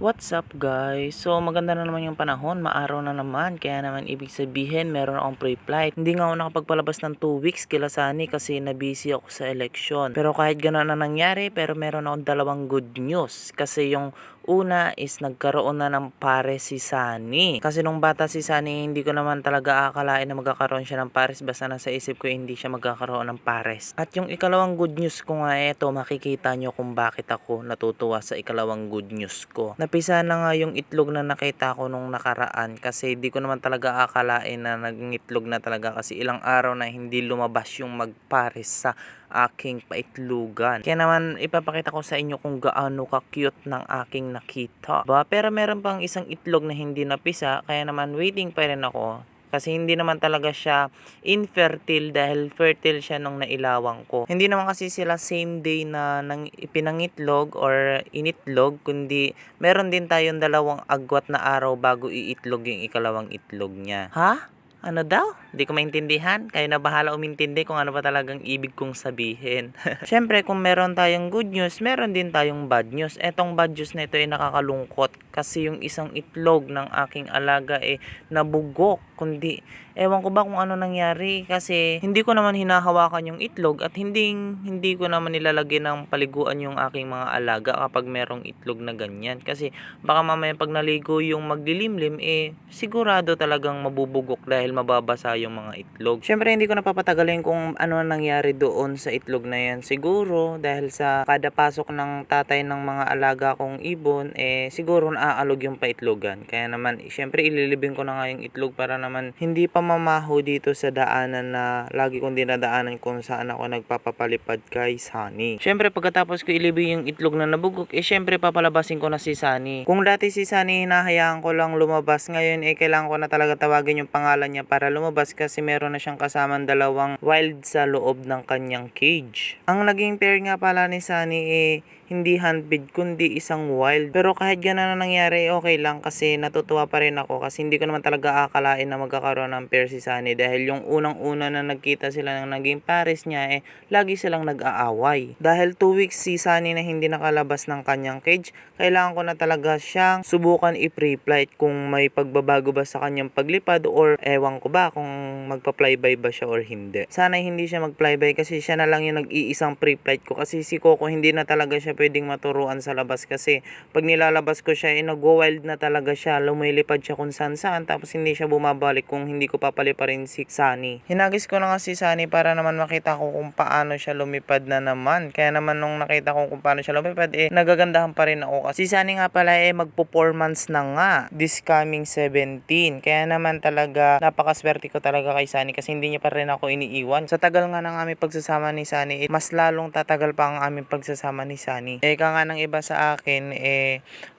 What's up guys? So maganda na naman yung panahon, maaraw na naman, kaya naman ibig sabihin meron akong pre-flight. Hindi nga ako nakapagpalabas ng 2 weeks kila Sunny kasi na-busy ako sa eleksyon. Pero kahit gano'n na nangyari, pero meron akong dalawang good news. Kasi yung una is nagkaroon na ng pares si Sunny. Kasi nung bata si Sunny, hindi ko naman talaga akalain na magkakaroon siya ng pares, basta nasa isip ko hindi siya magkakaroon ng pares. At yung ikalawang good news ko nga eto, makikita nyo kung bakit ako natutuwa sa ikalawang good news ko. Napisa na nga yung itlog na nakita ko nung nakaraan kasi di ko naman talaga akalain na naging itlog na talaga kasi ilang araw na hindi lumabas yung magpares sa aking paitlugan. Kaya naman ipapakita ko sa inyo kung gaano ka-cute ng aking nakita. Pero meron pang isang itlog na hindi napisa kaya naman waiting pa rin ako. Kasi hindi naman talaga siya infertile dahil fertile siya nung nailawang ko. Hindi naman kasi sila same day na nang ipinangitlog or initlog, kundi meron din tayong dalawang agwat na araw bago iitlog yung ikalawang itlog niya. Ha? Ano daw? Hindi ko maintindihan. Kayo na bahala umintindi kung ano ba talagang ibig kong sabihin. Siyempre, kung meron tayong good news, meron din tayong bad news. Etong bad news na ito ay nakakalungkot kasi yung isang itlog ng aking alaga nabugok. Kundi, ewan ko ba kung ano nangyari kasi hindi ko naman hinahawakan yung itlog at hindi ko naman nilalagay ng paliguan yung aking mga alaga kapag merong itlog na ganyan. Kasi baka mamaya pag naligo yung maglilimlim, sigurado talagang mabubugok dahil mababasa yung mga itlog. Syempre hindi ko napapatagalin kung ano nangyari doon sa itlog na yan. Siguro dahil sa kada pasok ng tatay ng mga alaga kong ibon, siguro naaalog yung paitlogan. Kaya naman, syempre ililibing ko na nga yung itlog para naman hindi pa mamaho dito sa daanan na lagi kong dinadaanan kung saan ako nagpapapalipad kay Sunny. Syempre pagkatapos ko ilibing yung itlog na nabugok, syempre papalabasin ko na si Sunny. Kung dati si Sunny hinahayaan ko lang lumabas, ngayon kailangan ko na talaga tawagin yung pangalan niya para lumabas kasi meron na siyang kasamang dalawang wild sa loob ng kanyang cage. Ang naging pair nga pala ni Sunny hindi handbid kundi isang wild. Pero kahit gano'n na nangyari, okay lang kasi natutuwa pa rin ako kasi hindi ko naman talaga akalain na magkakaroon ng pair si Sunny dahil yung unang-una na nagkita sila ng naging pares niya, lagi silang nag-aaway. Dahil 2 weeks si Sunny na hindi nakalabas ng kanyang cage, kailangan ko na talaga siyang subukan i-pre-flight kung may pagbabago ba sa kanyang paglipad or ewan ko ba kung magpa-flyby ba siya or hindi. Sana hindi siya mag-flyby kasi siya na lang yung nag-iisang pre-flight ko kasi si Coco hindi na talaga siya pwedeng maturuan sa labas kasi pag nilalabas ko siya, nag-wild na talaga siya, lumilipad siya kung saan saan tapos hindi siya bumabalik kung hindi ko papaliparin si Sunny. Hinagis ko na nga si Sunny para naman makita ko kung paano siya lumipad na naman. Kaya naman nung nakita ko kung paano siya lumipad, nagagandahan pa rin ako kasi si Sunny nga pala magpo 4 months na nga this coming 17. Kaya naman talaga napakaswerte ko talaga kay Sunny kasi hindi niya pa rin ako iniiwan. Sa tagal nga ng aming pagsasama ni Sunny, mas lalong tatagal pa ang aming pagsasama ni Sunny. Ika nga ng iba sa akin,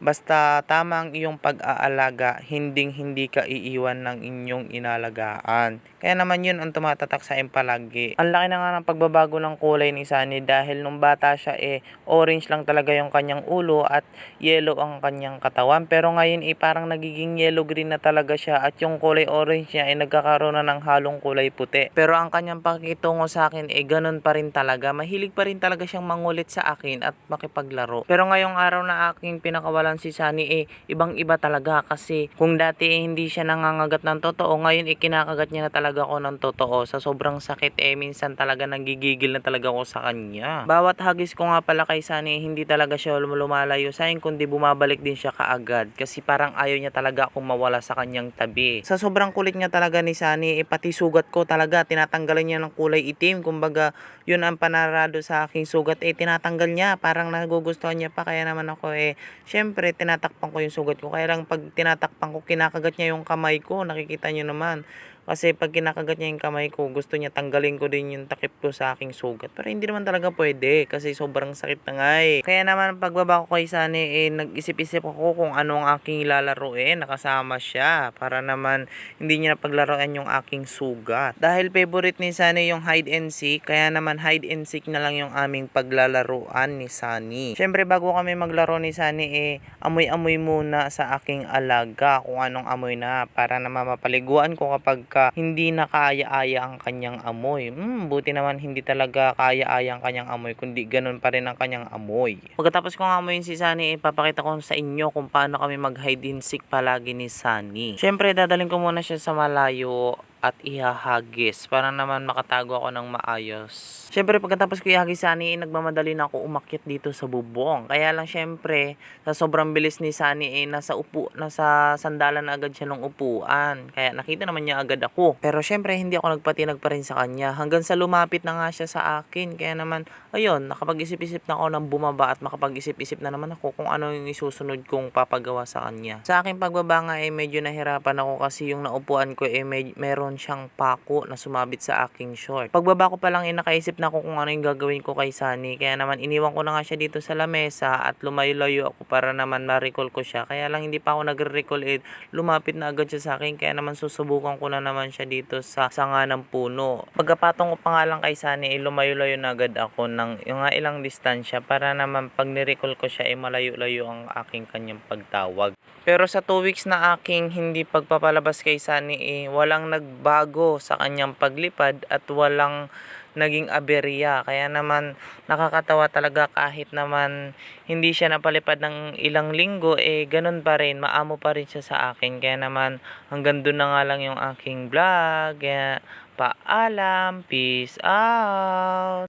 basta tama ang iyong pag-aalaga, hindi ka iiwan ng inyong inalagaan. Kaya naman yun ang tumatatak sa akin palagi. Ang laki na nga ng pagbabago ng kulay ni Sunny dahil nung bata siya, orange lang talaga yung kanyang ulo at yellow ang kanyang katawan. Pero ngayon parang nagiging yellow-green na talaga siya at yung kulay orange niya nagkakaroon na ng halong kulay puti. Pero ang kanyang pakikitungo sa akin ganun pa rin talaga. Mahilig pa rin talaga siyang mangulit sa akin at makipaglaro. Pero ngayong araw na aking pinakawalan si Sunny, ibang-iba talaga kasi kung dati hindi siya nangangagat ng totoo, ngayon kinakagat niya na talaga ako ng totoo. Sa sobrang sakit minsan talaga nagigigil na talaga ako sa kanya. Bawat hagis ko nga pala kay Sunny, hindi talaga siya lumalayo sa akin kundi bumabalik din siya kaagad kasi parang ayaw niya talaga akong mawala sa kanyang tabi. Sa sobrang kulit niya talaga ni Sunny, pati sugat ko talaga tinatanggalan niya ng kulay itim. Kumbaga yun ang panarado sa aking sugat, tinatanggal niya, parang nagugustuhan niya pa. Kaya naman ako syempre tinatakpan ko yung sugat ko, kaya lang pag tinatakpan ko kinakagat niya yung kamay ko, nakikita niyo naman. Kasi pag kinakagat niya yung kamay ko, gusto niya tanggalin ko din yung takip ko sa aking sugat. Pero hindi naman talaga pwede kasi sobrang sakit na nga Kaya naman pagbaba ko kay Sunny, nag-isip-isip ako kung ano ang aking ilalaruin. Nakasama siya para naman hindi niya napaglaruan yung aking sugat. Dahil favorite ni Sunny yung hide and seek, kaya naman hide and seek na lang yung aming paglalaruan ni Sunny. Syempre bago kami maglaro ni Sunny, amoy-amoy muna sa aking alaga kung anong amoy na para naman mapaliguan ko kapag pagka hindi na kaya-aya ang kanyang amoy. Buti naman hindi talaga kaya-aya ang kanyang amoy, kundi ganun pa rin ang kanyang amoy. Pagkatapos kong amoyin si Sunny, ipapakita ko sa inyo kung paano kami mag-hide and seek palagi ni Sunny. Syempre, dadalhin ko muna siya sa malayo at ihahagis para naman makatago ako ng maayos. Syempre, pagkatapos ko ihagis si Sunny, nagmamadali na ako umakyat dito sa bubong. Kaya lang syempre, sa sobrang bilis ni Sunny, nasa sandalan na agad siya ng upuan. Kaya nakita naman niya agad ako. Pero syempre, hindi ako nagpatinag pa rin sa kanya. Hanggang sa lumapit na nga siya sa akin. Kaya naman, ayun, nakapag-isip-isip na ako ng bumaba at makapag-isip-isip na naman ako kung ano yung isusunod kong papagawa sa kanya. Sa aking pagbaba nga medyo nahirapan ako kasi yung naupuan ko meron siyang pako na sumabit sa aking short. Pagbaba ko pa lang nakaisip na ako kung ano yung gagawin ko kay Sunny. Kaya naman iniwan ko na nga siya dito sa lamesa at lumayo-layo ako para naman ma-recall ko siya. Kaya lang hindi pa ako nagre-recall lumapit na agad siya sa akin. Kaya naman susubukan ko na naman siya dito sa sanga ng puno. Pagkapatong ko pa nga lang kay Sunny lumayo-layo na agad ako ng yung ilang distansya para naman pag ni-recall ko siya malayo-layo ang aking kanyang pagtawag. Pero sa 2 weeks na aking hindi pagpapalabas kay Sunny walang nagbago sa kanyang paglipad at walang naging aberya. Kaya naman nakakatawa talaga kahit naman hindi siya napalipad ng ilang linggo ganun pa rin, maamo pa rin siya sa akin. Kaya naman hanggang doon na nga lang yung aking vlog. Kaya paalam, peace out.